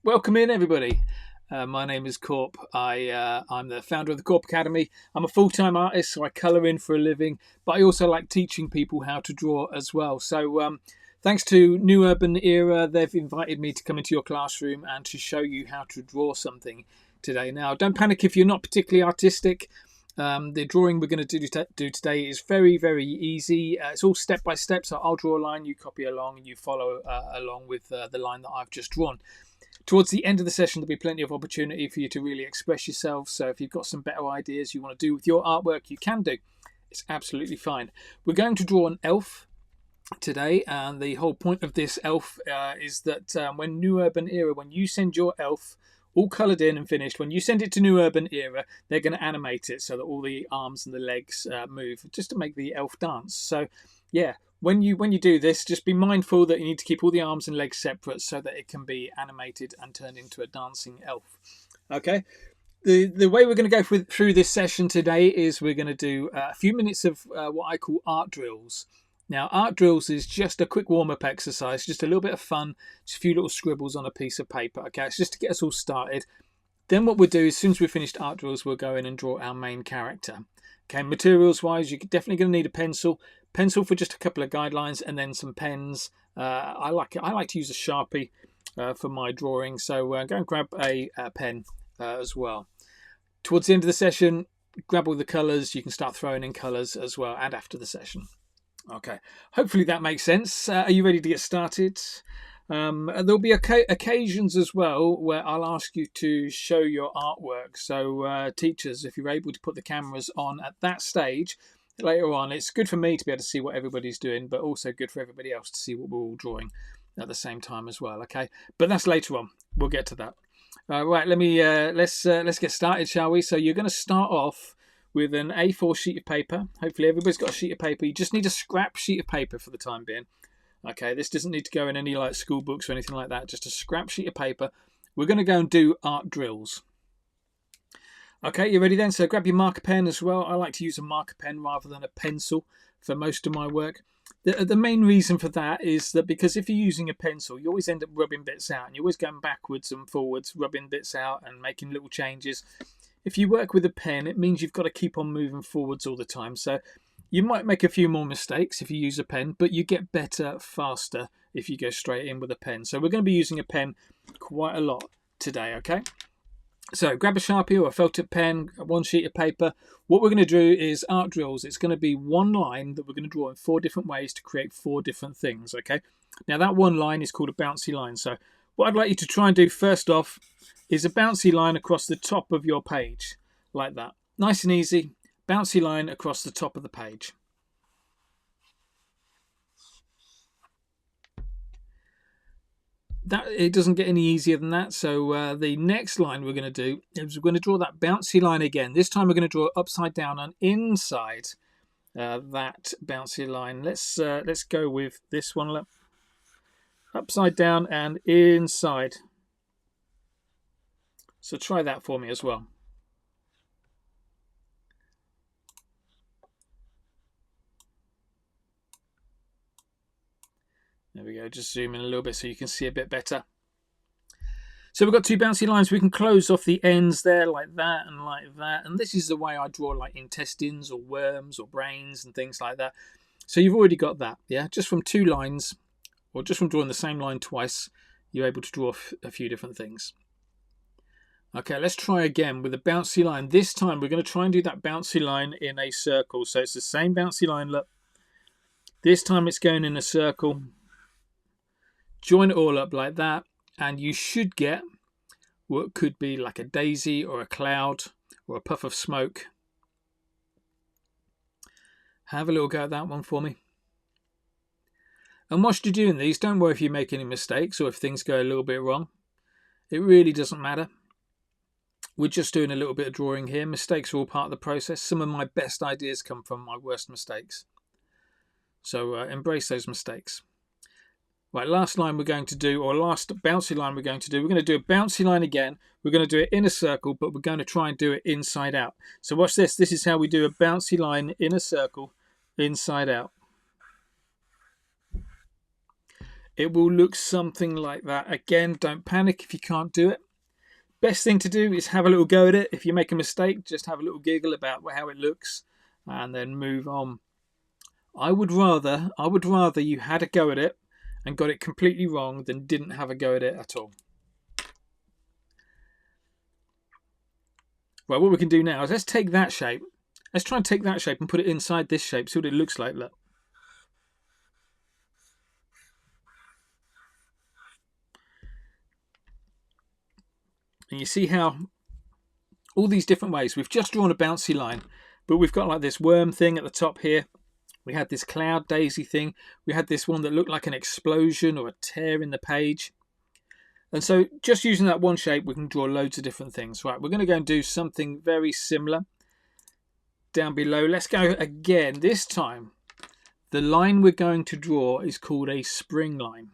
Welcome in, everybody. My name is Korp. I'm the founder of the Korp Academy. I'm a full-time artist, so I colour in for a living, but I also like teaching people how to draw as well. So thanks to New Urban Era, they've invited me to come into your classroom and to show you how to draw something today. Now, don't panic if you're not particularly artistic. The drawing we're going to do today is very, very easy. It's all step by step, so I'll draw a line, you copy along, and you follow along with the line that I've just drawn. Towards the end of the session, there'll be plenty of opportunity for you to really express yourself. So if you've got some better ideas you want to do with your artwork, you can do. It's absolutely fine. We're going to draw an elf today, and the whole point of this elf is that when New Urban Era, when you send your elf all coloured in and finished, when you send it to New Urban Era, they're going to animate it so that all the arms and the legs move, just to make the elf dance. So yeah, when you do this, just be mindful that you need to keep all the arms and legs separate so that it can be animated and turned into a dancing elf. Okay, the way we're going to go through this session today is we're going to do a few minutes of what I call art drills. Now, art drills is just a quick warm-up exercise, just a little bit of fun, just a few little scribbles on a piece of paper. Okay, it's just to get us all started. Then what we'll do, as soon as we've finished art drills, we'll go in and draw our main character. Okay, materials-wise, you're definitely going to need a pencil for just a couple of guidelines, and then some pens. I like to use a Sharpie for my drawing, so go and grab a pen as well. Towards the end of the session, grab all the colours. You can start throwing in colours as well, and after the session. Okay, hopefully that makes sense. Are you ready to get started? There'll be occasions as well where I'll ask you to show your artwork. So teachers, if you're able to put the cameras on at that stage, later on, it's good for me to be able to see what everybody's doing, but also good for everybody else to see what we're all drawing at the same time as well. Okay, but that's later on. We'll get to that. Right, let's get started, shall we? So you're going to start off with an A4 sheet of paper. Hopefully everybody's got a sheet of paper. You just need a scrap sheet of paper for the time being. Okay, this doesn't need to go in any like school books or anything like that. Just a scrap sheet of paper. We're going to go and do art drills. Okay, you ready then? So grab your marker pen as well. I like to use a marker pen rather than a pencil for most of my work. The main reason for that is that because if you're using a pencil, you always end up rubbing bits out, and you're always going backwards and forwards, rubbing bits out and making little changes. If you work with a pen, it means you've got to keep on moving forwards all the time. So you might make a few more mistakes if you use a pen, but you get better faster if you go straight in with a pen. So we're going to be using a pen quite a lot today, okay? So grab a Sharpie or a felt tip pen, one sheet of paper. What we're going to do is art drills. It's going to be one line that we're going to draw in 4 different ways to create 4 different things, okay? Now that one line is called a bouncy line. So what I'd like you to try and do first off is a bouncy line across the top of your page, like that. Nice and easy, bouncy line across the top of the page. It doesn't get any easier than that. So the next line we're going to do is we're going to draw that bouncy line again. This time we're going to draw it upside down and inside that bouncy line. Let's go with this one. Look. Upside down and inside. So try that for me as well. There we go, just zoom in a little bit so you can see a bit better. So we've got 2 bouncy lines. We can close off the ends there like that and like that. And this is the way I draw like intestines or worms or brains and things like that. So you've already got that, yeah? Just from 2 lines, or just from drawing the same line twice, you're able to draw a few different things. Okay, let's try again with a bouncy line. This time we're going to try and do that bouncy line in a circle. So it's the same bouncy line, look. This time it's going in a circle. Join it all up like that, and you should get what could be like a daisy or a cloud or a puff of smoke. Have a little go at that one for me. And whilst you're doing these, don't worry if you make any mistakes or if things go a little bit wrong. It really doesn't matter. We're just doing a little bit of drawing here. Mistakes are all part of the process. Some of my best ideas come from my worst mistakes. So embrace those mistakes. Right, last line we're going to do, or last bouncy line we're going to do. We're going to do a bouncy line again. We're going to do it in a circle, but we're going to try and do it inside out. So watch this. This is how we do a bouncy line in a circle, inside out. it will look something like that. Again, don't panic if you can't do it. Best thing to do is have a little go at it. If you make a mistake, just have a little giggle about how it looks and then move on. I would rather you had a go at it and got it completely wrong than didn't have a go at it at all. Right, what we can do now is let's take that shape. Let's try and take that shape and put it inside this shape. See what it looks like. Look. And you see how all these different ways. We've just drawn a bouncy line, but we've got like this worm thing at the top here. We had this cloud daisy thing. We had this one that looked like an explosion or a tear in the page. And so just using that one shape, we can draw loads of different things. Right, we're going to go and do something very similar down below. Let's go again. This time, the line we're going to draw is called a spring line.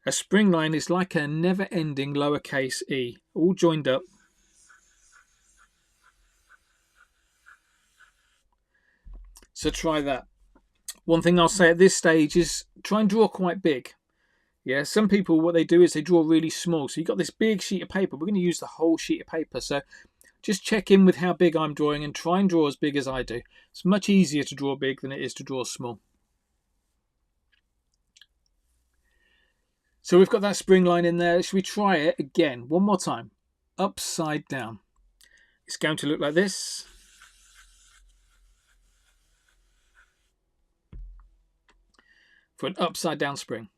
A spring line is like a never-ending lowercase e, all joined up. So try that. One thing I'll say at this stage is try and draw quite big. Yeah, some people, what they do is they draw really small. So you've got this big sheet of paper. We're going to use the whole sheet of paper. So just check in with how big I'm drawing and try and draw as big as I do. It's much easier to draw big than it is to draw small. So we've got that spring line in there. Should we try it again? One more time. Upside down. It's going to look like this. For an upside down spring.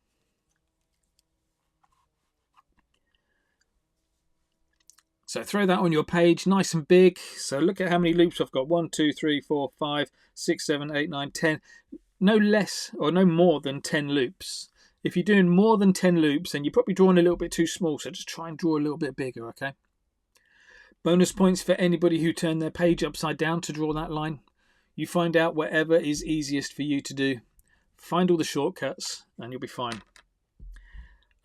So throw that on your page, nice and big. So look at how many loops I've got. 1, 2, 3, 4, 5, 6, 7, 8, 9, 10. No less or no more than 10 loops. If you're doing more than 10 loops, then you're probably drawing a little bit too small. So just try and draw a little bit bigger, okay? Bonus points for anybody who turned their page upside down to draw that line. You find out whatever is easiest for you to do. Find all the shortcuts and you'll be fine.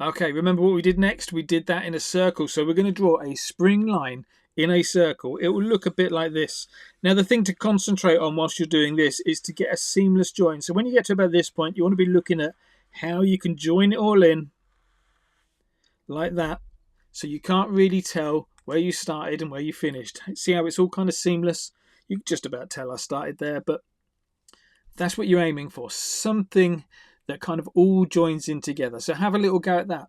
Okay, remember what we did next? We did that in a circle. So we're going to draw a spring line in a circle. It will look a bit like this. Now the thing to concentrate on whilst you're doing this is to get a seamless join. So when you get to about this point, you want to be looking at how you can join it all in like that. So you can't really tell where you started and where you finished. See how it's all kind of seamless? You can just about tell I started there, but that's what you're aiming for. Something that kind of all joins in together. So have a little go at that.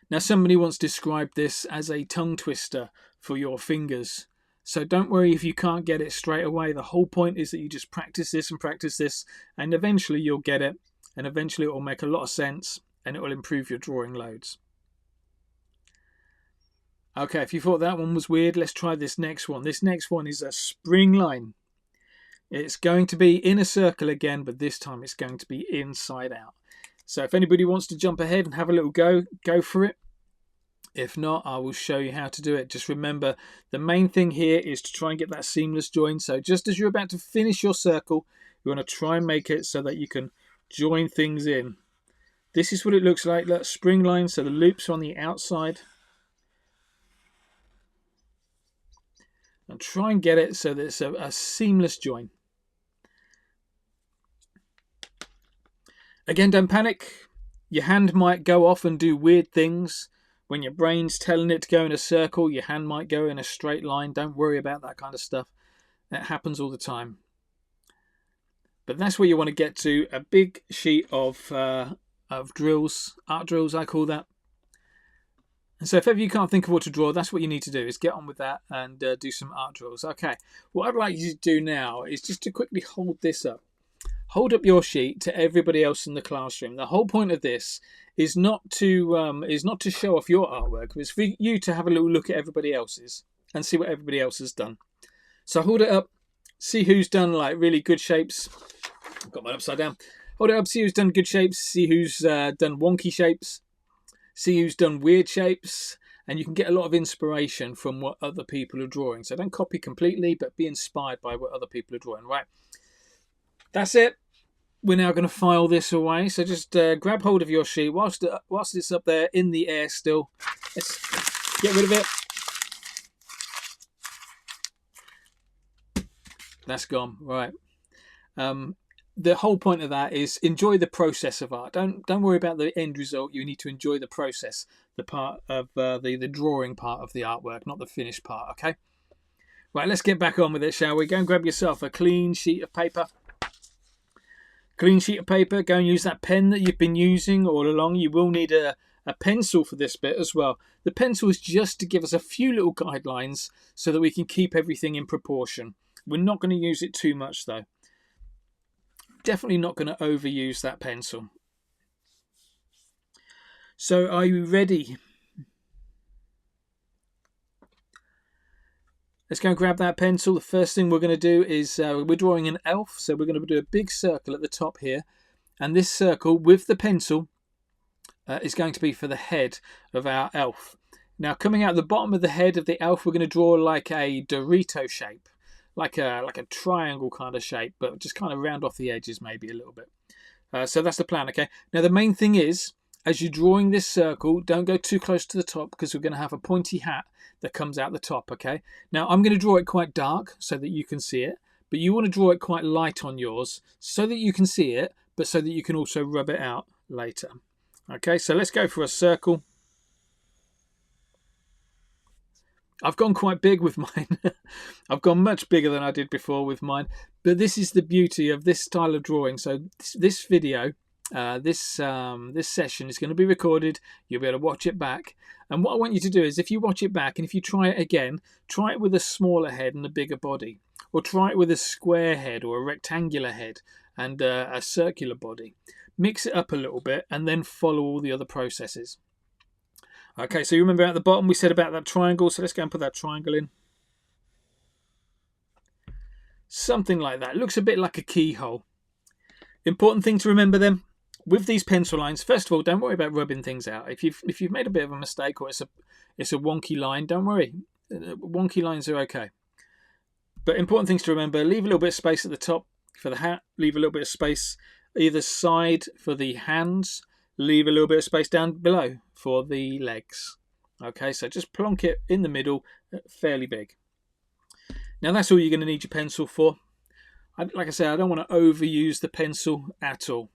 Now somebody once described this as a tongue twister for your fingers. So don't worry if you can't get it straight away. The whole point is that you just practice this and eventually you'll get it, and eventually it will make a lot of sense and it will improve your drawing loads. Okay, if you thought that one was weird, let's try this next one. This next one is a spring line. It's going to be in a circle again, but this time it's going to be inside out. So if anybody wants to jump ahead and have a little go for it. If not, I will show you how to do it. Just remember, the main thing here is to try and get that seamless join. So just as you're about to finish your circle, you want to try and make it so that you can join things in. This is what it looks like. Look, spring line, so the loops are on the outside. And try and get it so that it's a seamless join. Again, don't panic. Your hand might go off and do weird things. When your brain's telling it to go in a circle, your hand might go in a straight line. Don't worry about that kind of stuff. That happens all the time. But that's where you want to get to, a big sheet of drills, art drills I call that. And so if ever you can't think of what to draw, that's what you need to do, is get on with that and do some art drills. Okay, what I'd like you to do now is just to quickly hold this up. Hold up your sheet to everybody else in the classroom. The whole point of this is not to show off your artwork. It's for you to have a little look at everybody else's and see what everybody else has done. So hold it up, see who's done like really good shapes. I've got mine upside down. Hold it up, see who's done good shapes, see who's done wonky shapes, see who's done weird shapes, and you can get a lot of inspiration from what other people are drawing. So don't copy completely, but be inspired by what other people are drawing. Right, that's it. We're now going to file this away. So just grab hold of your sheet whilst it's up there in the air still. Let's get rid of it. That's gone. Right. the whole point of that is enjoy the process of art. Don't worry about the end result. You need to enjoy the process, the part of the drawing part of the artwork, not the finished part. Okay. Right, let's get back on with it, shall we? Go and grab yourself a clean sheet of paper. Clean sheet of paper. Go and use that pen that you've been using all along. You will need a pencil for this bit as well. The pencil is just to give us a few little guidelines so that we can keep everything in proportion. We're not going to use it too much though. Definitely not going to overuse that pencil. So are you ready? Let's go and grab that pencil. The first thing we're going to do is we're drawing an elf. So we're going to do a big circle at the top here. And this circle with the pencil is going to be for the head of our elf. Now coming out the bottom of the head of the elf, we're going to draw like a Dorito shape. Like a triangle kind of shape, but just kind of round off the edges maybe a little bit. So that's the plan, okay? Now the main thing is, as you're drawing this circle, don't go too close to the top because we're going to have a pointy hat that comes out the top, okay? Now I'm going to draw it quite dark so that you can see it, but you want to draw it quite light on yours so that you can see it, but so that you can also rub it out later. Okay, so let's go for a circle. I've gone quite big with mine. I've gone much bigger than I did before with mine. But this is the beauty of this style of drawing. So this video, this session is going to be recorded. You'll be able to watch it back. And what I want you to do is if you watch it back and if you try it again, try it with a smaller head and a bigger body. Or try it with a square head or a rectangular head and a circular body. Mix it up a little bit and then follow all the other processes. Okay, so you remember at the bottom we said about that triangle, so let's go and put that triangle in. Something like that. It looks a bit like a keyhole. Important thing to remember then, with these pencil lines, first of all, don't worry about rubbing things out. If you've made a bit of a mistake or it's a wonky line, don't worry. Wonky lines are okay. But important things to remember, leave a little bit of space at the top for the hat, leave a little bit of space either side for the hands, leave a little bit of space down below for the legs. Okay, so just plonk it in the middle, fairly big. Now that's all you're going to need your pencil for. Like I said, I don't want to overuse the pencil at all.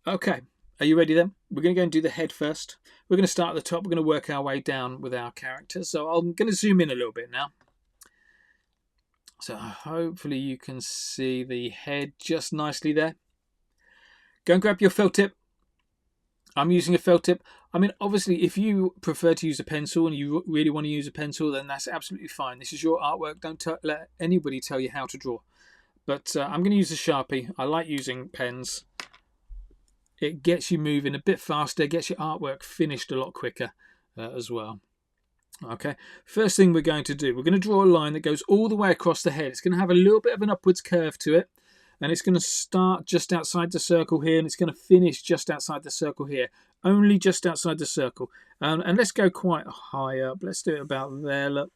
Okay, are you ready then? We're going to go and do the head first. We're going to start at the top. We're going to work our way down with our characters. So I'm going to zoom in a little bit now. So hopefully you can see the head just nicely there. Go and grab your felt tip. I'm using a felt tip. I mean, obviously, if you prefer to use a pencil and you really want to use a pencil, then that's absolutely fine. This is your artwork. Don't let anybody tell you how to draw. But I'm going to use a Sharpie. I like using pens. It gets you moving a bit faster, gets your artwork finished a lot quicker as well. Okay, first thing we're going to do, we're going to draw a line that goes all the way across the head. It's going to have a little bit of an upwards curve to it. And it's going to start just outside the circle here, and it's going to finish just outside the circle here. Only just outside the circle. And let's go quite high up. Let's do it about there, look.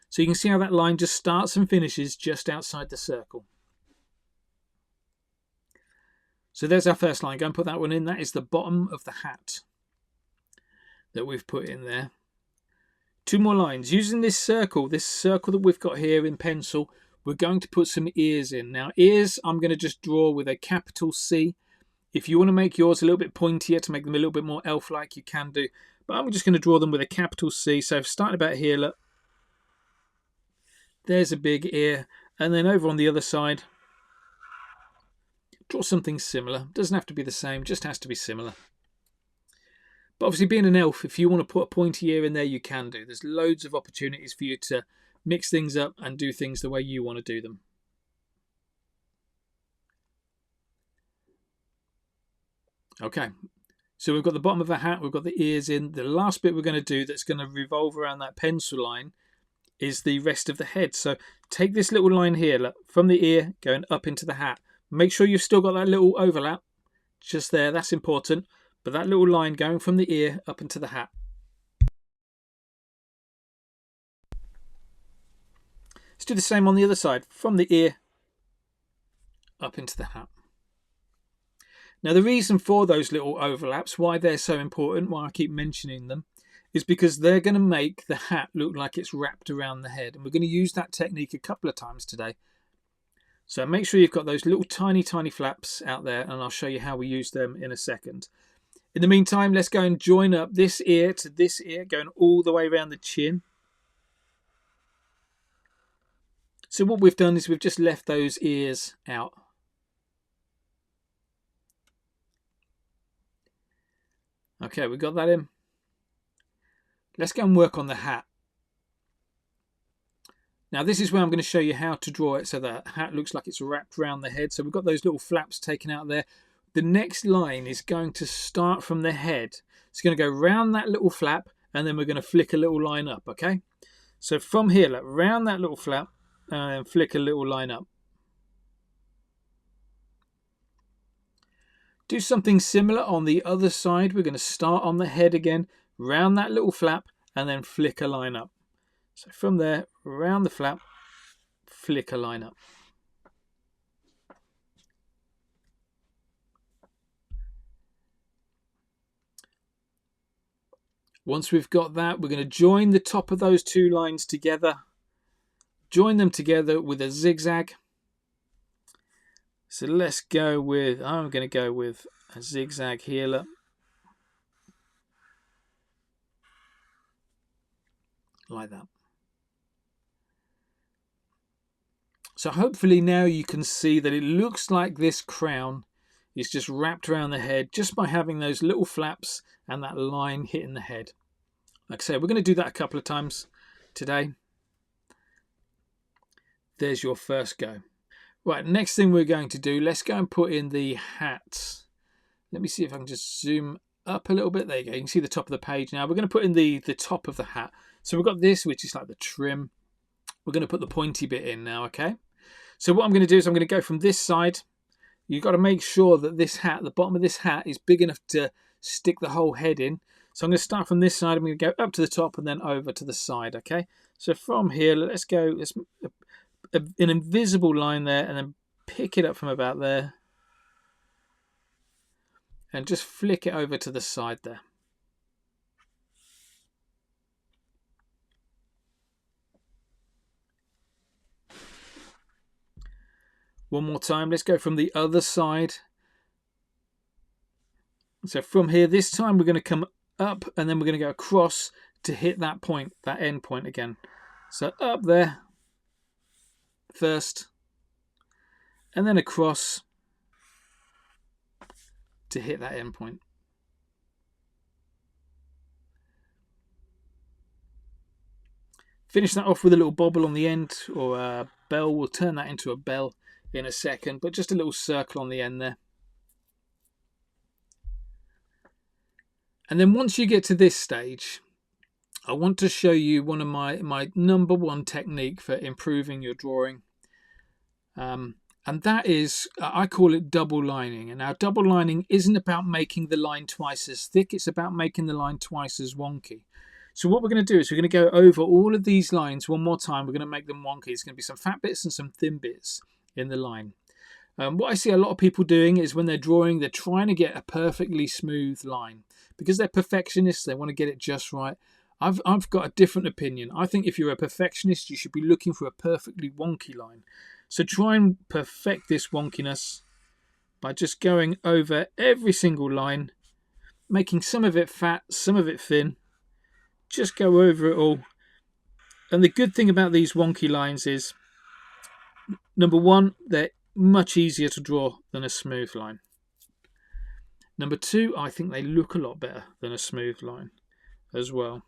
So you can see how that line just starts and finishes just outside the circle. So there's our first line. Go and put that one in. That is the bottom of the hat that we've put in there. Two more lines. Using this circle that we've got here in pencil, we're going to put some ears in. Now, ears I'm going to just draw with a capital C. If you want to make yours a little bit pointier to make them a little bit more elf-like, you can do. But I'm just going to draw them with a capital C. So starting about here, look. There's a big ear. And then over on the other side, draw something similar. Doesn't have to be the same, just has to be similar. But obviously being an elf, if you want to put a pointy ear in there, you can do. There's loads of opportunities for you to mix things up and do things the way you want to do them. Okay, so we've got the bottom of a hat, we've got the ears in. The last bit we're going to do that's going to revolve around that pencil line is the rest of the head. So take this little line here, look, from the ear going up into the hat. Make sure you've still got that little overlap just there, that's important. But that little line going from the ear up into the hat. Let's do the same on the other side, from the ear up into the hat. Now the reason for those little overlaps, why they're so important, why I keep mentioning them, is because they're going to make the hat look like it's wrapped around the head. And we're going to use that technique a couple of times today. So make sure you've got those little tiny flaps out there, and I'll show you how we use them in a second. In the meantime, let's go and join up this ear to this ear, going all the way around the chin. So what we've done is we've just left those ears out. Okay, we got that in. Let's go and work on the hat. Now this is where I'm going to show you how to draw it so the hat looks like it's wrapped around the head. So we've got those little flaps taken out there. The next line is going to start from the head. It's going to go round that little flap, and then we're going to flick a little line up, okay? So from here, like, round that little flap and flick a little line up. Do something similar on the other side. We're going to start on the head again, round that little flap, and then flick a line up. So from there, around the flap, flick a line up. Once we've got that, we're going to join the top of those two lines together. Join them together with a zigzag. So let's go with, I'm going to go with a zigzag here, look. Like that. So hopefully now you can see that it looks like this crown is just wrapped around the head just by having those little flaps and that line hitting the head. Like I say, we're going to do that a couple of times today. There's your first go. Right, next thing we're going to do, let's go and put in the hat. Let me see if I can just zoom up a little bit. There you go. You can see the top of the page now. We're going to put in the top of the hat. So we've got this, which is like the trim. We're going to put the pointy bit in now, okay? So what I'm going to do is I'm going to go from this side. You've got to make sure that this hat, the bottom of this hat, is big enough to stick the whole head in. So I'm going to start from this side. I'm going to go up to the top and then over to the side, okay? So from here, let's go, let's an invisible line there, and then pick it up from about there. And just flick it over to the side there. One more time, let's go from the other side. So from here, this time we're going to come up and then we're going to go across to hit that point, that end point again. So up there first, and then across to hit that end point. Finish that off with a little bobble on the end, or a bell. We'll turn that into a bell in a second, but just a little circle on the end there. And then once you get to this stage, I want to show you one of my #1 technique for improving your drawing. And that is, I call it double lining. And now double lining isn't about making the line twice as thick, it's about making the line twice as wonky. So what we're going to do is we're going to go over all of these lines one more time. We're going to make them wonky. There's going to be some fat bits and some thin bits in the line. What I see a lot of people doing is when they're drawing, they're trying to get a perfectly smooth line. Because they're perfectionists, they want to get it just right. I've got a different opinion. I think if you're a perfectionist, you should be looking for a perfectly wonky line. So try and perfect this wonkiness by just going over every single line, making some of it fat, some of it thin. Just go over it all. And the good thing about these wonky lines is, number one, they're much easier to draw than a smooth line. Number two, I think they look a lot better than a smooth line as well.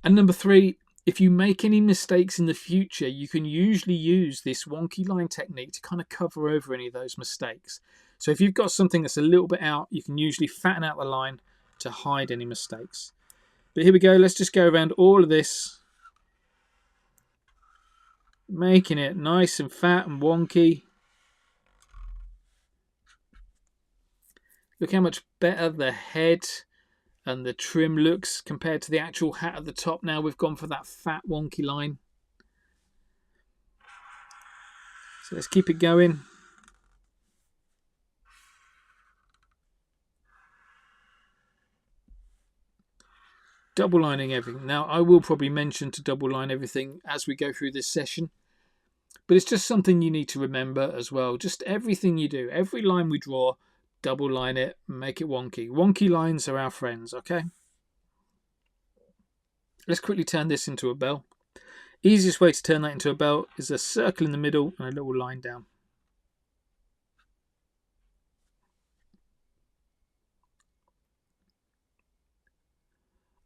And number three, if you make any mistakes in the future, you can usually use this wonky line technique to kind of cover over any of those mistakes. So if you've got something that's a little bit out, you can usually fatten out the line to hide any mistakes. But here we go, let's just go around all of this, making it nice and fat and wonky. Look how much better the head and the trim looks compared to the actual hat at the top. Now we've gone for that fat wonky line. So let's keep it going. double lining everything. Now, I will probably mention to double line everything as we go through this session, but it's just something you need to remember as well. Just everything you do, every line we draw, double line it, make it wonky. Wonky lines are our friends, okay? Let's quickly turn this into a bell. Easiest way to turn that into a bell is a circle in the middle and a little line down.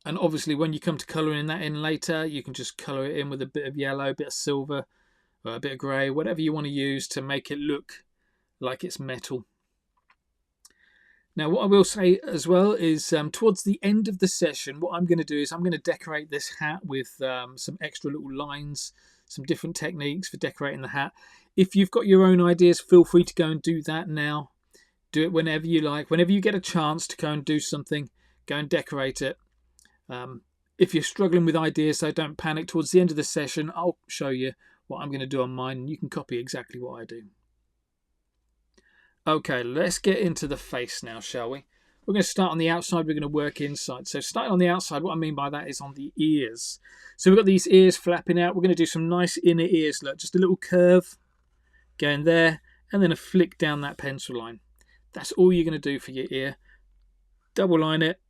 And obviously when you come to colouring that in later, you can just colour it in with a bit of yellow, a bit of silver, or a bit of grey, whatever you want to use to make it look like it's metal. Now, what I will say as well is towards the end of the session, what I'm going to do is I'm going to decorate this hat with some extra little lines, some different techniques for decorating the hat. If you've got your own ideas, feel free to go and do that now. Do it whenever you like. Whenever you get a chance to go and do something, go and decorate it. If you're struggling with ideas, so don't panic. Towards the end of the session, I'll show you what I'm going to do on mine, and you can copy exactly what I do. Okay, let's get into the face now, shall we? We're going to start on the outside, we're going to work inside. So starting on the outside, what I mean by that is on the ears. So we've got these ears flapping out. We're going to do some nice inner ears. Look, just a little curve going there, and then a flick down that pencil line. That's all you're going to do for your ear. Double line it.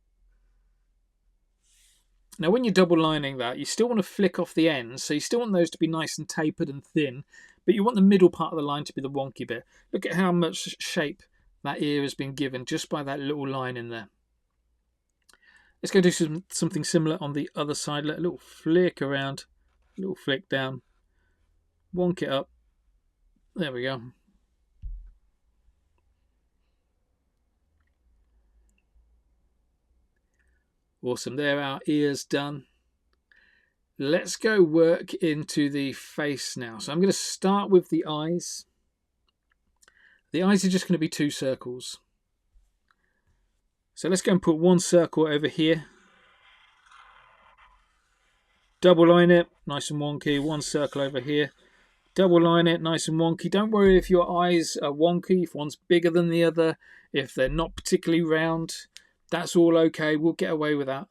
Now, when you're double lining that, you still want to flick off the ends, so you still want those to be nice and tapered and thin, but you want the middle part of the line to be the wonky bit. Look at how much shape that ear has been given just by that little line in there. Let's go do something similar on the other side. Let a little flick around, a little flick down, wonk it up. There we go. Awesome, there our ears done. Let's go work into the face now. So I'm going to start with the eyes. The eyes are just going to be 2 circles. So let's go and put one circle over here. Double line it, nice and wonky. One circle over here. Double line it, nice and wonky. Don't worry if your eyes are wonky, if one's bigger than the other, if they're not particularly round. That's all okay, we'll get away with that.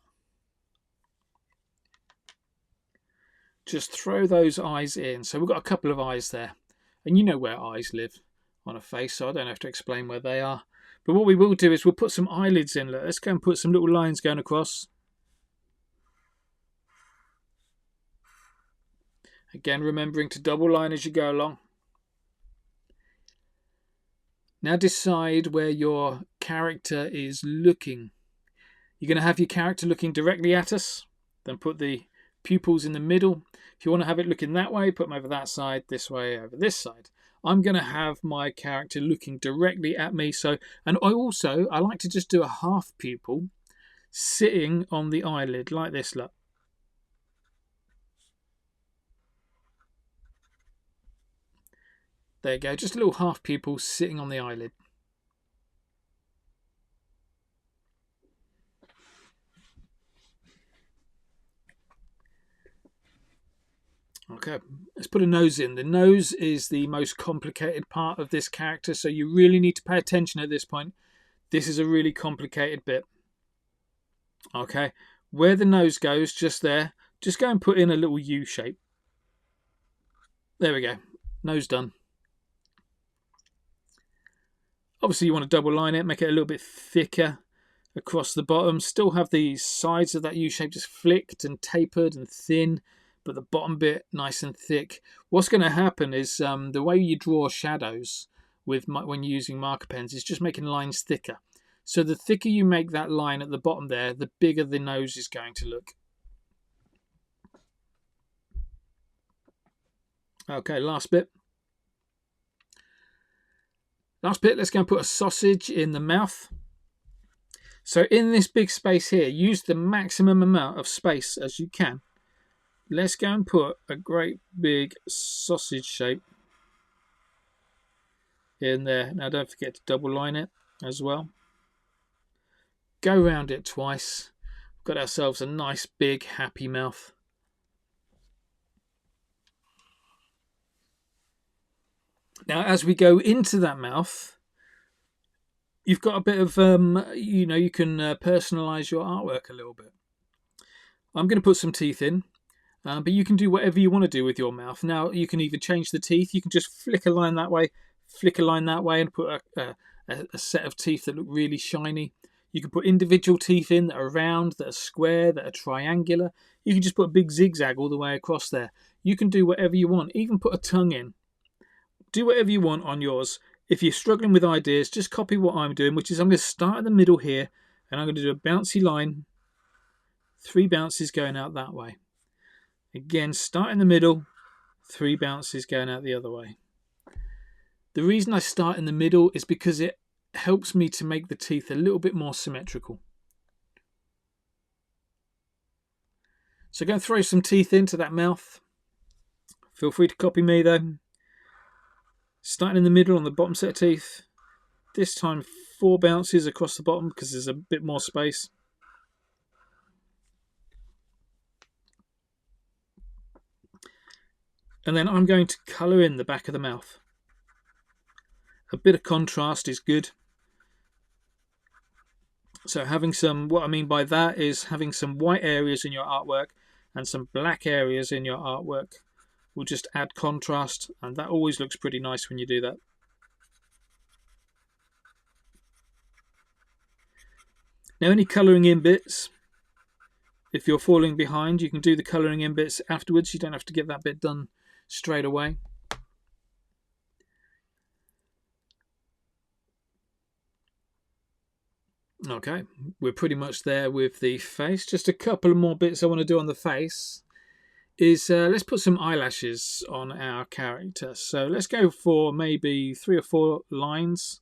Just throw those eyes in. So we've got a couple of eyes there. And you know where eyes live on a face, so I don't have to explain where they are. But what we will do is we'll put some eyelids in. Let's go and put some little lines going across. Again, remembering to double line as you go along. Now decide where your character is looking. You're going to have your character looking directly at us. Then put the pupils in the middle. If you want to have it looking that way, put them over that side, this way, over this side. I'm going to have my character looking directly at me. And I like to just do a half pupil sitting on the eyelid like this, look. There you go, just a little half pupil sitting on the eyelid. Okay, let's put a nose in. The nose is the most complicated part of this character, so you really need to pay attention at this point. This is a really complicated bit. Okay, where the nose goes, just there, just go and put in a little U shape. There we go, nose done. Obviously you want to double line it, make it a little bit thicker across the bottom. Still have the sides of that U shape just flicked and tapered and thin, but the bottom bit nice and thick. What's going to happen is the way you draw shadows when you're using marker pens is just making lines thicker. So the thicker you make that line at the bottom there, the bigger the nose is going to look. Okay, last bit. Let's go and put a sausage in the mouth. So in this big space here, use the maximum amount of space as you can. Let's go and put a great big sausage shape in there. Now don't forget to double line it as well. Go round it twice. We've got ourselves a nice big happy mouth. Now, as we go into that mouth, you've got a bit of, you can personalise your artwork a little bit. I'm going to put some teeth in, but you can do whatever you want to do with your mouth. Now, you can even change the teeth. You can just flick a line that way, flick a line that way, and put a set of teeth that look really shiny. You can put individual teeth in that are round, that are square, that are triangular. You can just put a big zigzag all the way across there. You can do whatever you want, even put a tongue in. Do whatever you want on yours. If you're struggling with ideas, just copy what I'm doing, which is I'm going to start in the middle here, and I'm going to do a bouncy line, 3 bounces going out that way. Again, start in the middle, 3 bounces going out the other way. The reason I start in the middle is because it helps me to make the teeth a little bit more symmetrical. So go and throw some teeth into that mouth. Feel free to copy me though. Starting in the middle on the bottom set of teeth. This time 4 bounces across the bottom because there's a bit more space. And then I'm going to colour in the back of the mouth. A bit of contrast is good. So having some, what I mean by that is having some white areas in your artwork and some black areas in your artwork will just add contrast, and that always looks pretty nice when you do that. Now any colouring in bits, if you're falling behind, you can do the colouring in bits afterwards. You don't have to get that bit done straight away. Okay, we're pretty much there with the face. Just a couple more bits I want to do on the face is let's put some eyelashes on our character. So let's go for maybe 3 or 4 lines.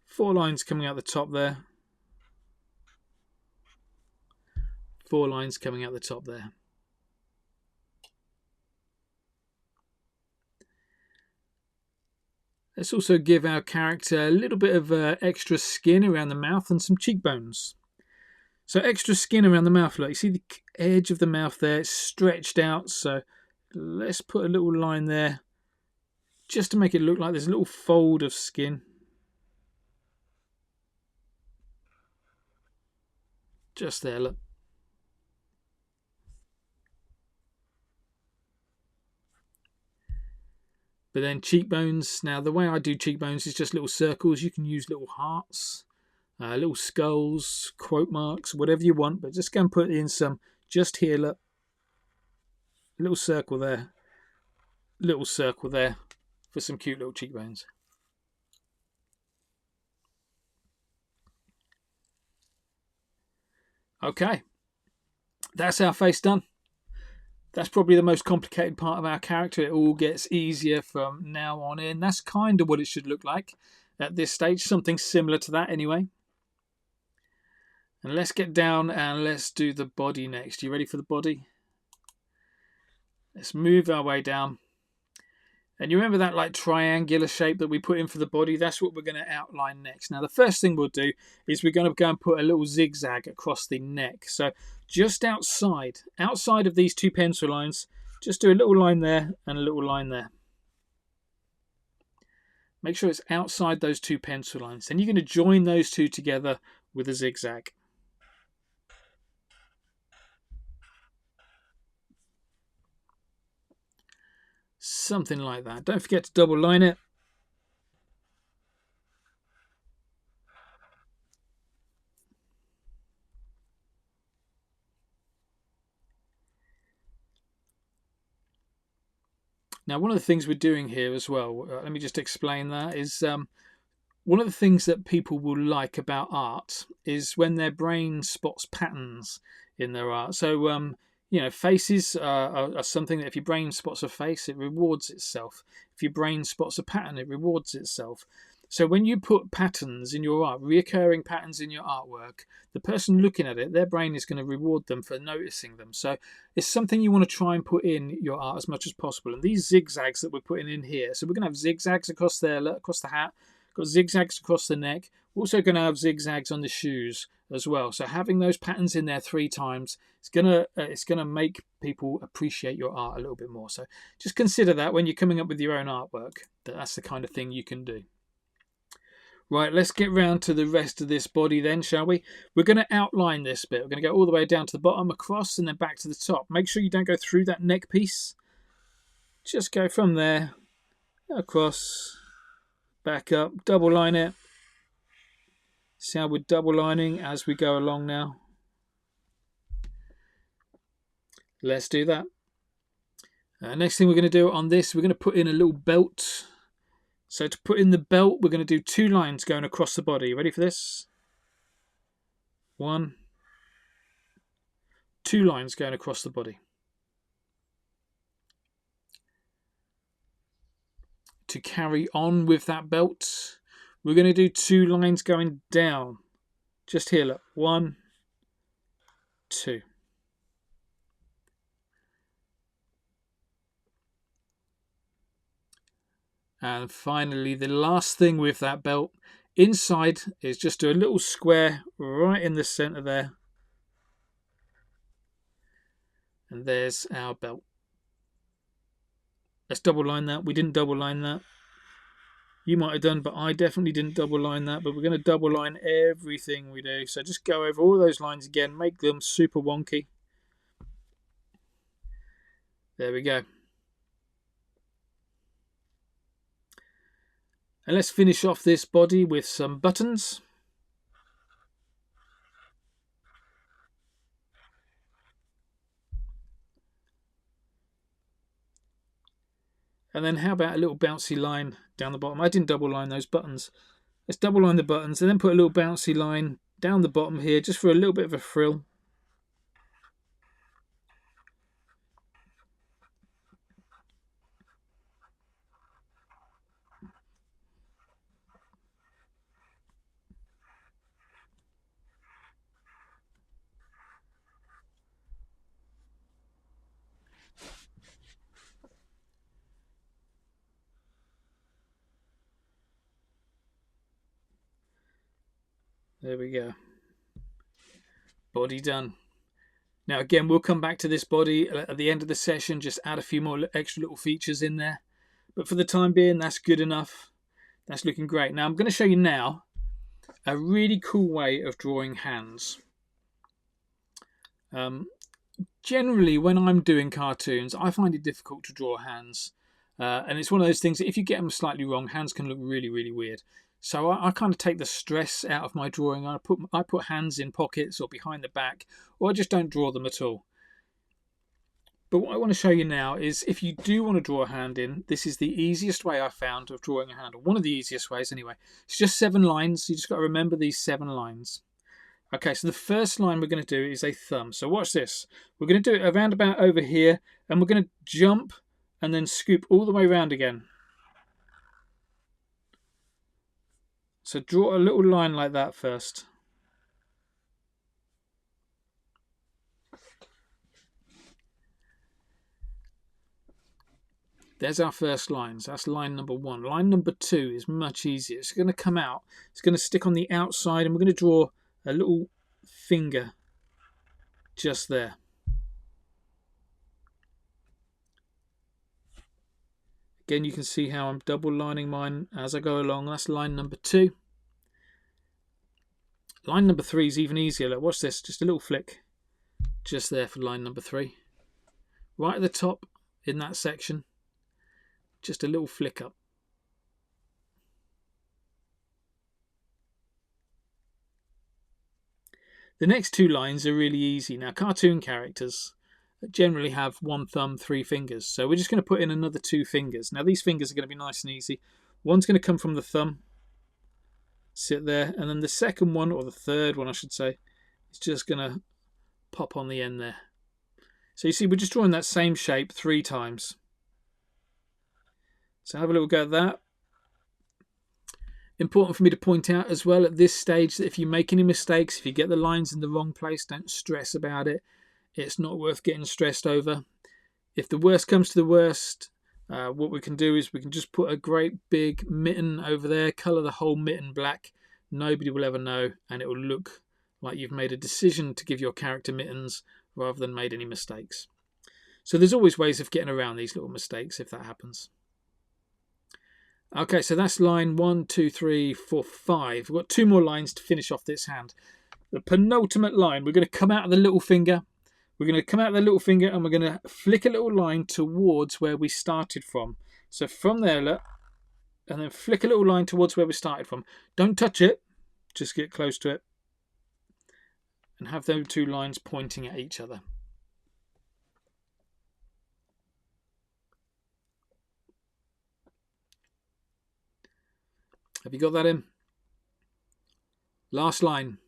4 lines coming out the top there. 4 lines coming out the top there. Let's also give our character a little bit of extra skin around the mouth and some cheekbones. So extra skin around the mouth. Look, you see the edge of the mouth there, it's stretched out. So let's put a little line there just to make it look like there's a little fold of skin. Just there, look. But then cheekbones, now the way I do cheekbones is just little circles. You can use little hearts, little skulls, quote marks, whatever you want. But just go and put in some, just here, look. Little circle there. Little circle there for some cute little cheekbones. Okay, that's our face done. That's probably the most complicated part of our character. It all gets easier from now on in. That's kind of what it should look like at this stage. Something similar to that anyway. And let's get down and let's do the body next. You ready for the body? Let's move our way down. And you remember that like triangular shape that we put in for the body? That's what we're going to outline next. Now the first thing we'll do is we're going to go and put a little zigzag across the neck. So just outside of these 2 pencil lines, just do a little line there and a little line there. Make sure it's outside those 2 pencil lines. Then you're going to join those 2 together with a zigzag. Something like that. Don't forget to double line it. Now, one of the things we're doing here as well, let me just explain that, is one of the things that people will like about art is when their brain spots patterns in their art. So, you know, faces are something that if your brain spots a face, it rewards itself. If your brain spots a pattern, it rewards itself. So when you put patterns in your art, reoccurring patterns in your artwork, the person looking at it, their brain is going to reward them for noticing them. So it's something you want to try and put in your art as much as possible. And these zigzags that we're putting in here, so we're going to have zigzags across there, across the hat, got zigzags across the neck. We're also going to have zigzags on the shoes as well. So having those patterns in there 3 times, it's gonna make people appreciate your art a little bit more. So just consider that when you're coming up with your own artwork, that's the kind of thing you can do. Right, let's get round to the rest of this body then, shall we? We're going to outline this bit. We're going to go all the way down to the bottom, across, and then back to the top. Make sure you don't go through that neck piece. Just go from there, across, back up, double line it. See how we're double lining as we go along now? Let's do that. Next thing we're going to do on this, we're going to put in a little belt. So to put in the belt, we're going to do 2 lines going across the body. Ready for this? 1, 2 lines going across the body. To carry on with that belt, we're going to do 2 lines going down. Just here, look. 1, 2. And finally, the last thing with that belt, inside is just do a little square right in the center there. And there's our belt. Let's double line that. We didn't double line that. You might have done, but I definitely didn't double line that. But we're going to double line everything we do. So just go over all those lines again. Make them super wonky. There we go. And let's finish off this body with some buttons. And then how about a little bouncy line down the bottom? I didn't double line those buttons. Let's double line the buttons and then put a little bouncy line down the bottom here just for a little bit of a frill. There we go. Body done. Now again, we'll come back to this body at the end of the session, just add a few more extra little features in there. But for the time being, that's good enough. That's looking great. Now I'm going to show you now a really cool way of drawing hands. Generally, when I'm doing cartoons, I find it difficult to draw hands. And it's one of those things that if you get them slightly wrong, hands can look really, really weird. So I kind of take the stress out of my drawing. I put hands in pockets or behind the back, or I just don't draw them at all. But what I want to show you now is if you do want to draw a hand in, this is the easiest way I've found of drawing a hand, or one of the easiest ways anyway. It's just 7 lines. You just got to remember these 7 lines. Okay, so the first line we're going to do is a thumb. So watch this. We're going to do it around about over here, and we're going to jump and then scoop all the way around again. So draw a little line like that first. There's our first line. So that's line number 1. Line number 2 is much easier. It's going to come out. It's going to stick on the outside, and we're going to draw a little finger just there. Again, you can see how I'm double lining mine as I go along. That's line number 2. Line number 3 is even easier. Look, watch this. Just a little flick just there for line number 3. Right at the top in that section, just a little flick up. The next 2 lines are really easy. Now, cartoon characters generally have 1 thumb, 3 fingers. So we're just going to put in another 2 fingers. Now, these fingers are going to be nice and easy. One's going to come from the thumb, sit there, and then the second one, or the third one I should say, is just going to pop on the end there. So you see, we're just drawing that same shape 3 times. So have a little go at that. Important for me to point out as well at this stage that if you make any mistakes, if you get the lines in the wrong place, don't stress about it. It's not worth getting stressed over. If the worst comes to the worst, what we can do is we can just put a great big mitten over there, colour the whole mitten black. Nobody will ever know, and it will look like you've made a decision to give your character mittens rather than made any mistakes. So there's always ways of getting around these little mistakes if that happens. Okay, so that's line 1, 2, 3, 4, 5. We've got 2 more lines to finish off this hand. The penultimate line, we're going to come out of the little finger. We're going to come out of the little finger and we're going to flick a little line towards where we started from. So from there, look, and then flick a little line towards where we started from. Don't touch it, just get close to it. And have those 2 lines pointing at each other. Have you got that in? Last line.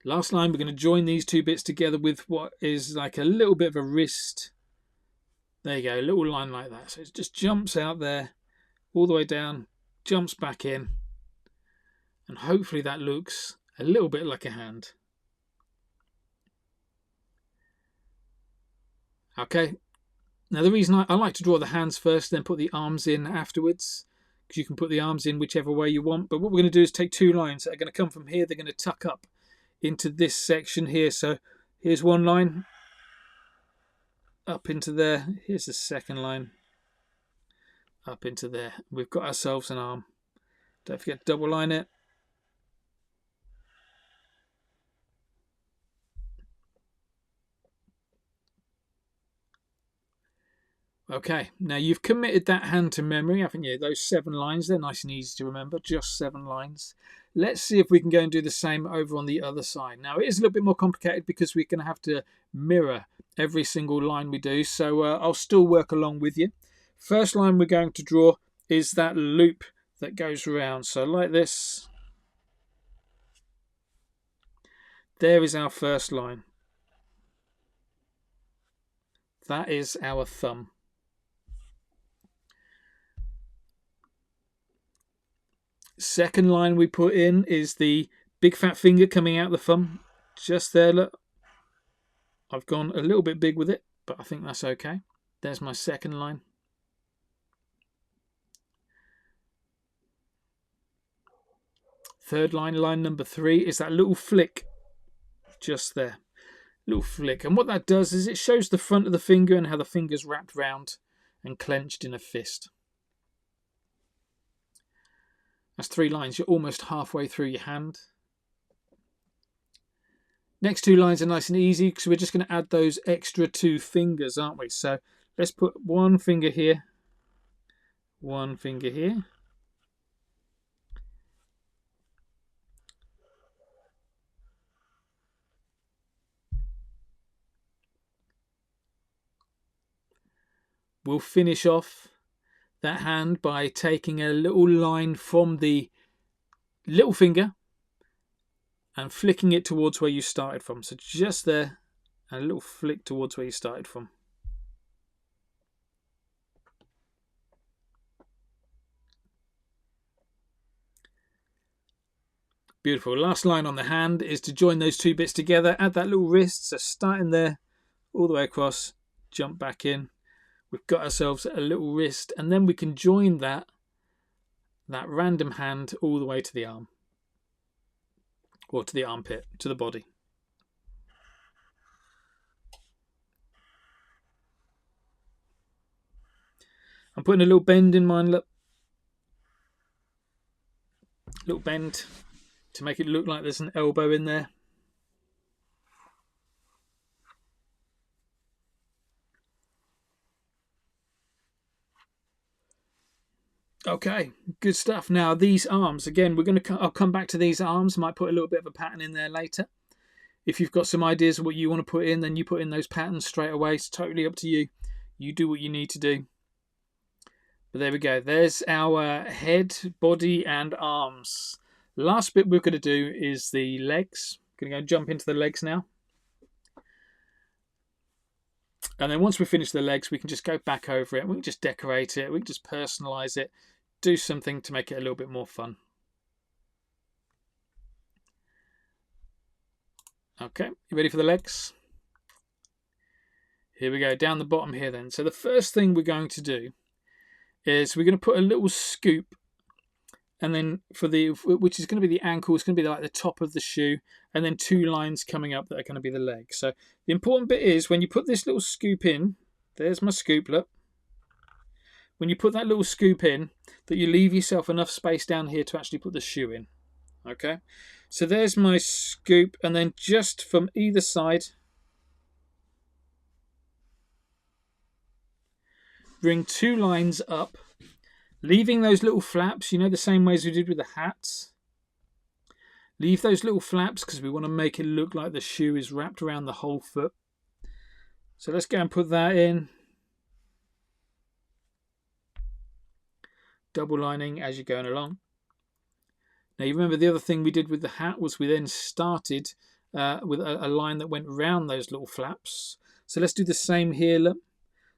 Last line, we're going to join these 2 bits together with what is like a little bit of a wrist. There you go, a little line like that. So it just jumps out there, all the way down, jumps back in. And hopefully that looks a little bit like a hand. Okay. Now the reason I like to draw the hands first, then put the arms in afterwards, because you can put the arms in whichever way you want. But what we're going to do is take 2 lines that are going to come from here. They're going to tuck up into this section here. So here's one line up into there. Here's the second line up into there. We've got ourselves an arm. Don't forget to double line it. Okay, now you've committed that hand to memory, haven't you? Those 7 lines, they're nice and easy to remember, just 7 lines. Let's see if we can go and do the same over on the other side. Now, it is a little bit more complicated because we're going to have to mirror every single line we do, so I'll still work along with you. First line we're going to draw is that loop that goes around. So like this. There is our first line. That is our thumb. Second line we put in is the big fat finger coming out the thumb. Just there, look. I've gone a little bit big with it, but I think that's okay. There's my second line. Third line, line number 3, is that little flick. Just there. Little flick. And what that does is it shows the front of the finger and how the finger's wrapped round and clenched in a fist. That's 3 lines. You're almost halfway through your hand. Next 2 lines are nice and easy because we're just going to add those extra 2 fingers, aren't we? So let's put 1 finger here, 1 finger here. We'll finish off that hand by taking a little line from the little finger and flicking it towards where you started from. So just there, and a little flick towards where you started from. Beautiful. Last line on the hand is to join those 2 bits together. Add that little wrist. So starting there, all the way across, jump back in. We've got ourselves a little wrist, and then we can join that random hand all the way to the arm, or to the armpit, to the body. I'm putting a little bend in mine, look. Little bend to make it look like there's an elbow in there. Okay, good stuff. Now these arms, again, I'll come back to these arms. Might put a little bit of a pattern in there later. If you've got some ideas of what you want to put in, then you put in those patterns straight away. It's totally up to you. You do what you need to do. But there we go. There's our head, body, and arms. Last bit we're going to do is the legs. Going to go jump into the legs now. And then once we finish the legs, we can just go back over it. We can just decorate it. We can just personalise it. Do something to make it a little bit more fun. Okay, you ready for the legs? Here we go, down the bottom here then. So the first thing we're going to do is we're going to put a little scoop, and then which is going to be the ankle, it's going to be like the top of the shoe, and then 2 lines coming up that are going to be the leg. So the important bit is when you put this little scoop in, there's my scoop, look. when you put that little scoop in, that you leave yourself enough space down here to actually put the shoe in. Okay, so there's my scoop, and then just from either side, bring 2 lines up, leaving those little flaps, the same way as we did with the hats. Leave those little flaps because we want to make it look like the shoe is wrapped around the whole foot. So let's go and put that in. Double lining as you're going along. Now you remember the other thing we did with the hat was we then started with a line that went round those little flaps. So let's do the same here. Look.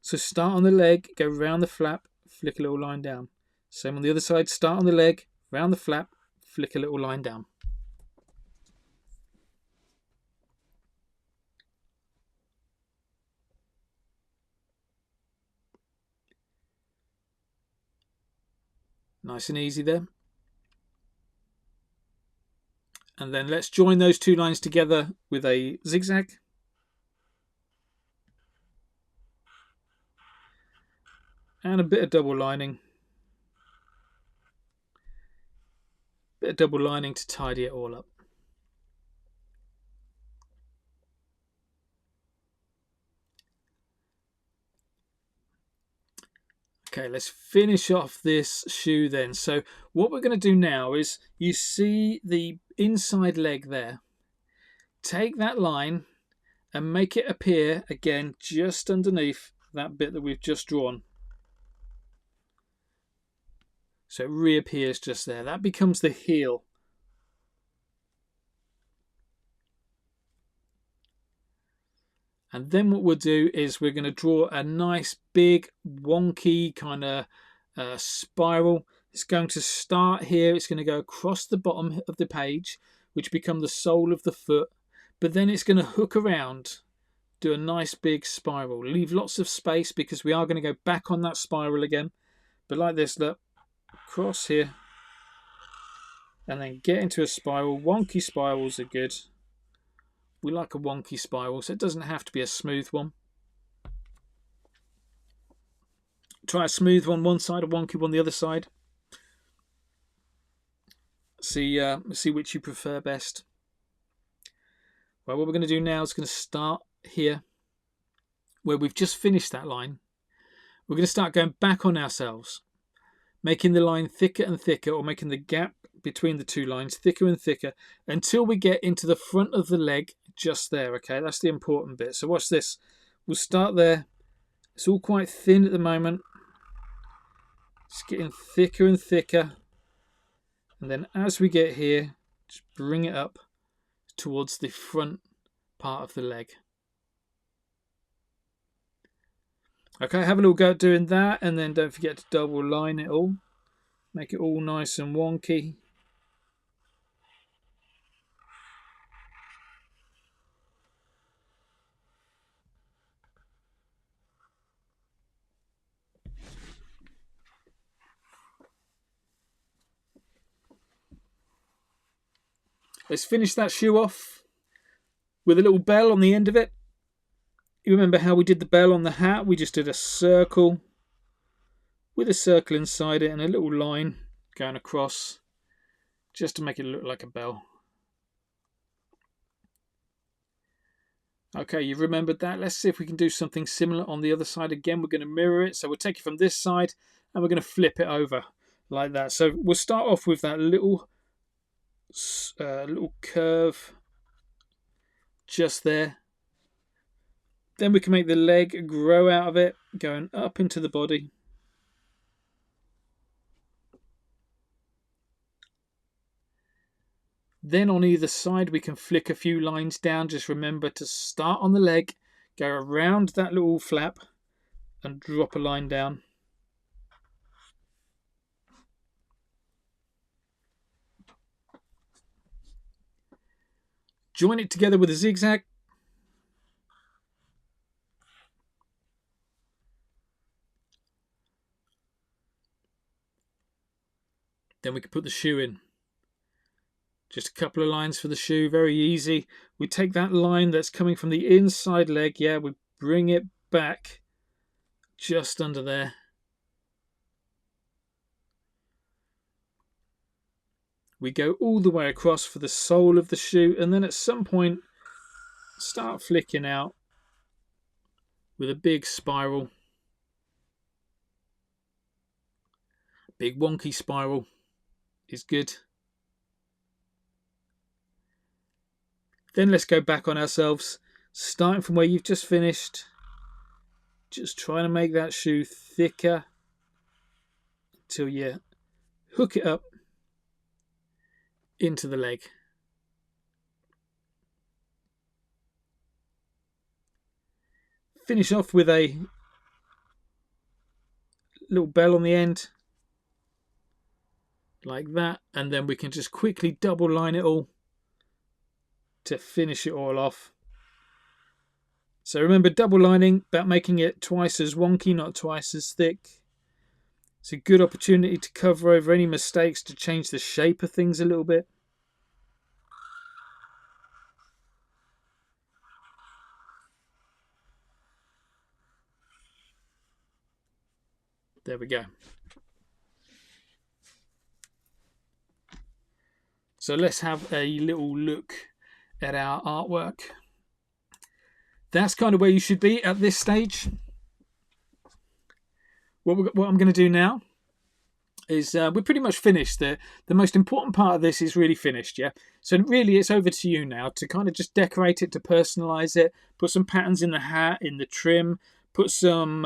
So start on the leg, go round the flap, flick a little line down. Same on the other side, start on the leg, round the flap, flick a little line down. Nice and easy there. And then let's join those 2 lines together with a zigzag. And a bit of double lining. Bit of double lining to tidy it all up. Okay, let's finish off this shoe then. So what we're going to do now is, you see the inside leg there. Take that line and make it appear again just underneath that bit that we've just drawn. So it reappears just there. That becomes the heel. And then what we'll do is we're going to draw a nice big wonky kind of spiral. It's going to start here. It's going to go across the bottom of the page, which become the sole of the foot. But then it's going to hook around, do a nice big spiral. Leave lots of space because we are going to go back on that spiral again. But like this, look, across here. And then get into a spiral. Wonky spirals are good. We like a wonky spiral, so it doesn't have to be a smooth one. Try a smooth one side, a wonky one the other side. See which you prefer best. Well, what we're going to do now is going to start here, where we've just finished that line. We're going to start going back on ourselves, making the line thicker and thicker, or making the gap between the 2 lines thicker and thicker until we get into the front of the leg just there. Okay, that's the important bit. So watch this. We'll start there. It's all quite thin at the moment. It's getting thicker and thicker. And then as we get here, just bring it up towards the front part of the leg. Okay, have a little go at doing that, and then don't forget to double line it all. Make it all nice and wonky. Let's finish that shoe off with a little bell on the end of it. You remember how we did the bell on the hat? We just did a circle with a circle inside it and a little line going across just to make it look like a bell. Okay, you've remembered that. Let's see if we can do something similar on the other side. Again, we're going to mirror it. So we'll take it from this side and we're going to flip it over like that. So we'll start off with that little curve just there. Then we can make the leg grow out of it, going up into the body. Then on either side we can flick a few lines down. Just remember to start on the leg, go around that little flap and drop a line down. Join it together with a zigzag. Then we can put the shoe in. Just a couple of lines for the shoe, very easy. We take that line that's coming from the inside leg, we bring it back just under there. We go all the way across for the sole of the shoe, and then at some point start flicking out with a big spiral. Big wonky spiral is good. Then let's go back on ourselves, starting from where you've just finished. Just trying to make that shoe thicker until you hook it up into the leg. Finish off with a little bell on the end, like that, and then we can just quickly double line it all to finish it all off. So remember, double lining, about making it twice as wonky, not twice as thick. It's a good opportunity to cover over any mistakes, to change the shape of things a little bit. There we go. So let's have a little look at our artwork. That's kind of where you should be at this stage. What I'm going to do now is we're pretty much finished. The most important part of this is really finished, yeah? So really it's over to you now to kind of just decorate it, to personalise it, put some patterns in the hat, in the trim, put some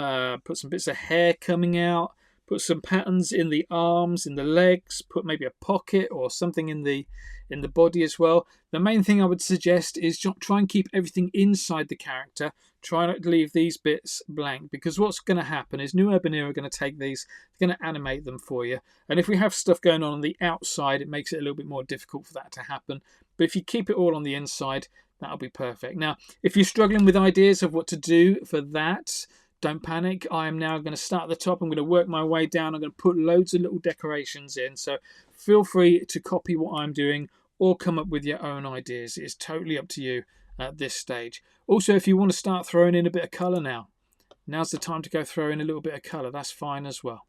bits of hair coming out, put some patterns in the arms, in the legs, put maybe a pocket or something in the body as well. The main thing I would suggest is try and keep everything inside the character. Try not to leave these bits blank, because what's going to happen is New Urban Era are going to take these, they're going to animate them for you. And if we have stuff going on the outside, it makes it a little bit more difficult for that to happen. But if you keep it all on the inside, that'll be perfect. Now, if you're struggling with ideas of what to do for that, don't panic. I am now going to start at the top. I'm going to work my way down. I'm going to put loads of little decorations in. So feel free to copy what I'm doing or come up with your own ideas. It's totally up to you at this stage. Also, if you want to start throwing in a bit of colour now, now's the time to go throw in a little bit of colour. That's fine as well.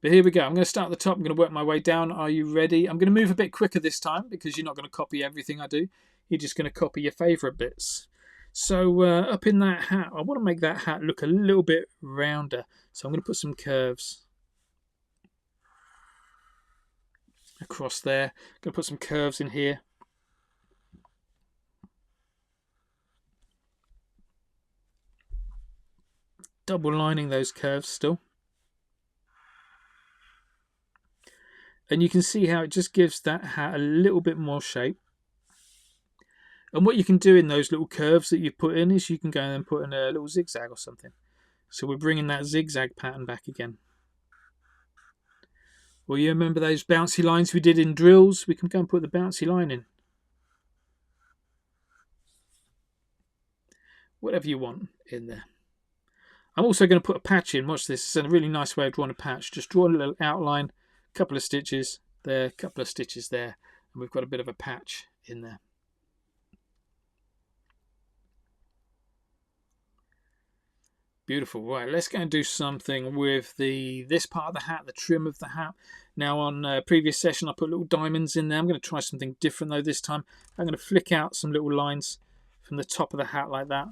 But here we go. I'm going to start at the top. I'm going to work my way down. Are you ready? I'm going to move a bit quicker this time, because you're not going to copy everything I do. You're just going to copy your favourite bits. So up in that hat, I want to make that hat look a little bit rounder. So I'm going to put some curves across there. I'm going to put some curves in here. Double lining those curves still. And you can see how it just gives that hat a little bit more shape. And what you can do in those little curves that you've put in is you can go and put in a little zigzag or something. So we're bringing that zigzag pattern back again. Well, you remember those bouncy lines we did in drills? We can go and put the bouncy line in. Whatever you want in there. I'm also going to put a patch in. Watch this. It's a really nice way of drawing a patch. Just draw a little outline, a couple of stitches there, a couple of stitches there, and we've got a bit of a patch in there. Beautiful. Right, let's go and do something with this part of the hat, the trim of the hat. Now, on a previous session, I put little diamonds in there. I'm going to try something different, though, this time. I'm going to flick out some little lines from the top of the hat like that,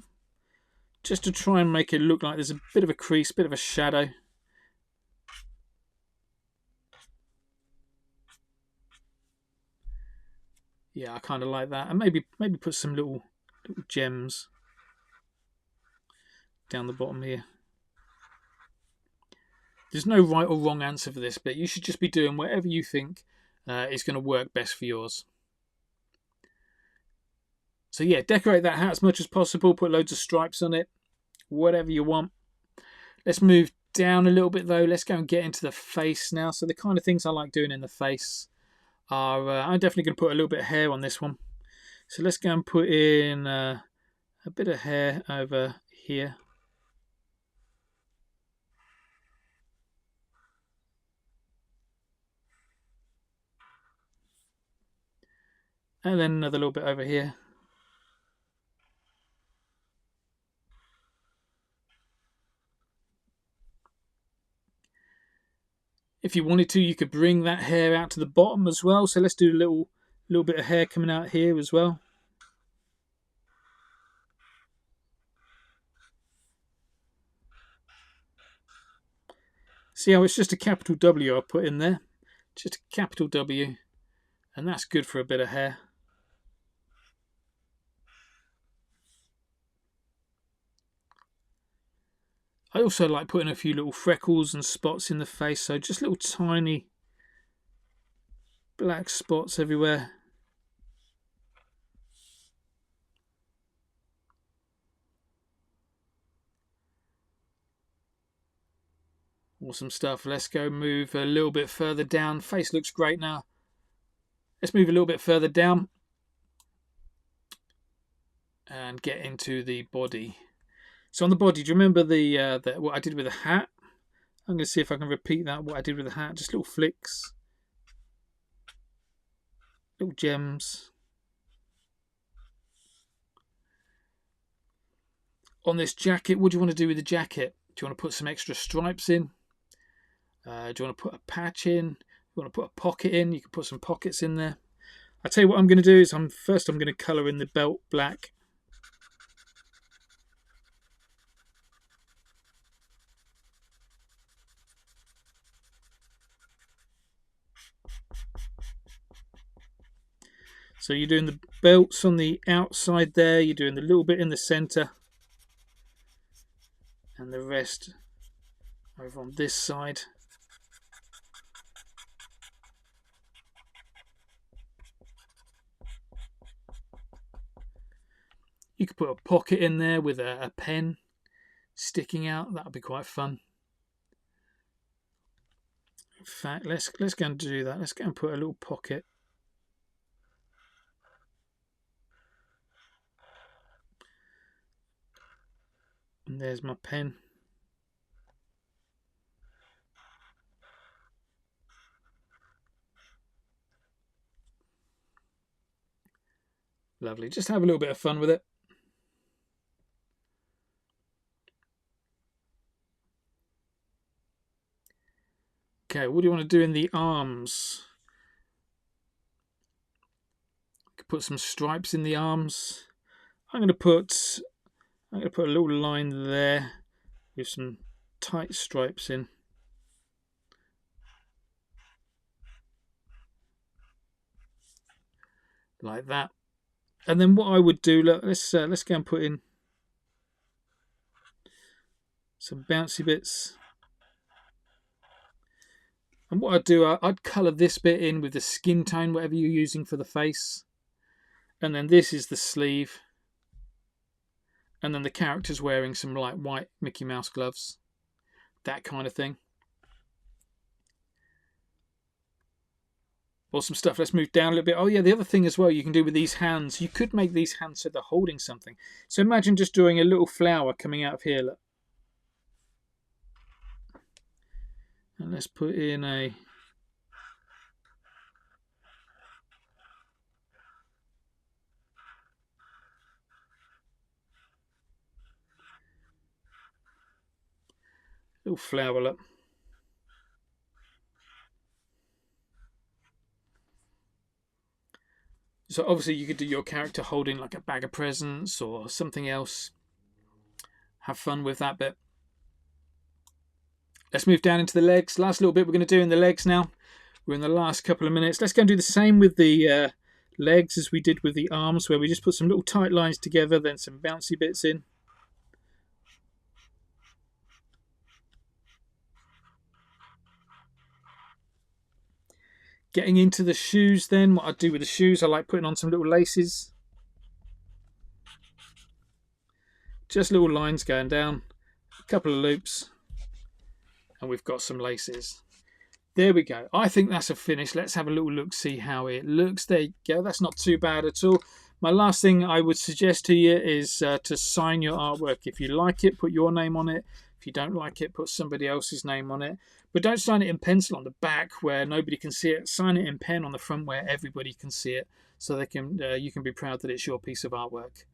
just to try and make it look like there's a bit of a crease, bit of a shadow. Yeah, I kind of like that. And maybe put some little gems down the bottom here. There's no right or wrong answer for this bit. You should just be doing whatever you think is going to work best for yours. So yeah, decorate that hat as much as possible. Put loads of stripes on it. Whatever you want. Let's move down a little bit though. Let's go and get into the face now. So the kind of things I like doing in the face are... I'm definitely going to put a little bit of hair on this one. So let's go and put in a bit of hair over here. And then another little bit over here. If you wanted to, you could bring that hair out to the bottom as well. So let's do a little bit of hair coming out here as well. See how it's just a capital W I put in there? Just a capital W. And that's good for a bit of hair. I also like putting a few little freckles and spots in the face, so just little tiny black spots everywhere. Awesome stuff. Let's go move a little bit further down. Face looks great now. Let's move a little bit further down and get into the body. So on the body, do you remember what I did with the hat? I'm going to see if I can repeat that, what I did with the hat. Just little flicks. Little gems. On this jacket, what do you want to do with the jacket? Do you want to put some extra stripes in? Do you want to put a patch in? You want to put a pocket in? You can put some pockets in there. I'll tell you what I'm going to do is first I'm going to colour in the belt black. So you're doing the belts on the outside there, you're doing the little bit in the centre, and the rest over on this side. You could put a pocket in there with a pen sticking out. That would be quite fun. In fact, let's go and do that. Let's go and put a little pocket. And there's my pen. Lovely. Just have a little bit of fun with it. Okay, what do you want to do in the arms? You could put some stripes in the arms. I'm going to put a little line there with some tight stripes in. Like that. And then what I would do, look, let's go and put in some bouncy bits. And what I'd do, I'd colour this bit in with the skin tone, whatever you're using for the face. And then this is the sleeve. And then the character's wearing some like white Mickey Mouse gloves. That kind of thing. Awesome stuff. Let's move down a little bit. Oh yeah, the other thing as well you can do with these hands, you could make these hands so they're holding something. So imagine just doing a little flower coming out of here. Look. And let's put in a little flower. Look. So obviously you could do your character holding like a bag of presents or something else. Have fun with that bit. Let's move down into the legs. Last little bit we're going to do in the legs now. We're in the last couple of minutes. Let's go and do the same with the legs as we did with the arms, where we just put some little tight lines together, then some bouncy bits in. Getting into the shoes then, what I do with the shoes, I like putting on some little laces. Just little lines going down, a couple of loops, and we've got some laces. There we go. I think that's a finish. Let's have a little look, see how it looks. There you go. That's not too bad at all. My last thing I would suggest to you is to sign your artwork. If you like it, put your name on it. If you don't like it, put somebody else's name on it. But don't sign it in pencil on the back where nobody can see it. Sign it in pen on the front where everybody can see it, so they can you can be proud that it's your piece of artwork.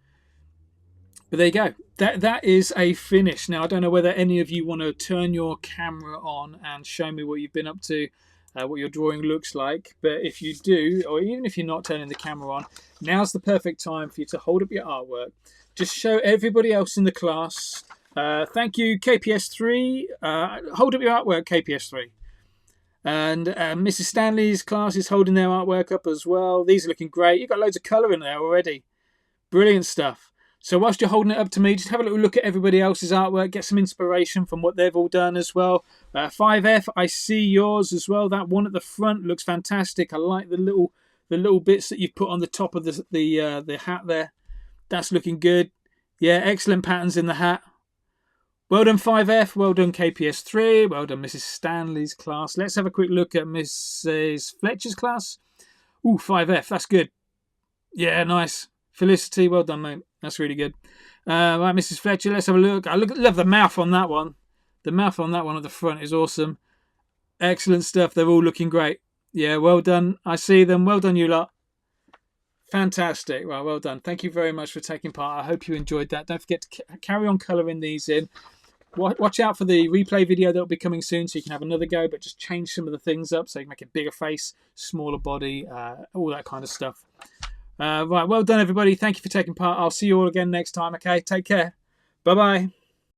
But there you go. That is a finish. Now I don't know whether any of you want to turn your camera on and show me what you've been up to, what your drawing looks like. But if you do, or even if you're not turning the camera on, now's the perfect time for you to hold up your artwork. Just show everybody else in the class. Thank you, KPS3. Hold up your artwork, KPS3. And Mrs. Stanley's class is holding their artwork up as well. These are looking great. You've got loads of colour in there already. Brilliant stuff. So whilst you're holding it up to me, just have a little look at everybody else's artwork. Get some inspiration from what they've all done as well. 5F, I see yours as well. That one at the front looks fantastic. I like the little bits that you've put on the top of the hat there. That's looking good. Yeah, excellent patterns in the hat. Well done, 5F. Well done, KPS3. Well done, Mrs. Stanley's class. Let's have a quick look at Mrs. Fletcher's class. Ooh, 5F. That's good. Yeah, nice. Felicity, well done, mate. That's really good. Right, Mrs. Fletcher, let's have a look. I love the mouth on that one. The mouth on that one at the front is awesome. Excellent stuff. They're all looking great. Yeah, well done. I see them. Well done, you lot. Fantastic. Well done. Thank you very much for taking part. I hope you enjoyed that. Don't forget to carry on colouring these in. Watch out for the replay video that will be coming soon so you can have another go, but just change some of the things up so you can make a bigger face, smaller body, all that kind of stuff. Right, well done, everybody. Thank you for taking part. I'll see you all again next time, okay? Take care. Bye-bye.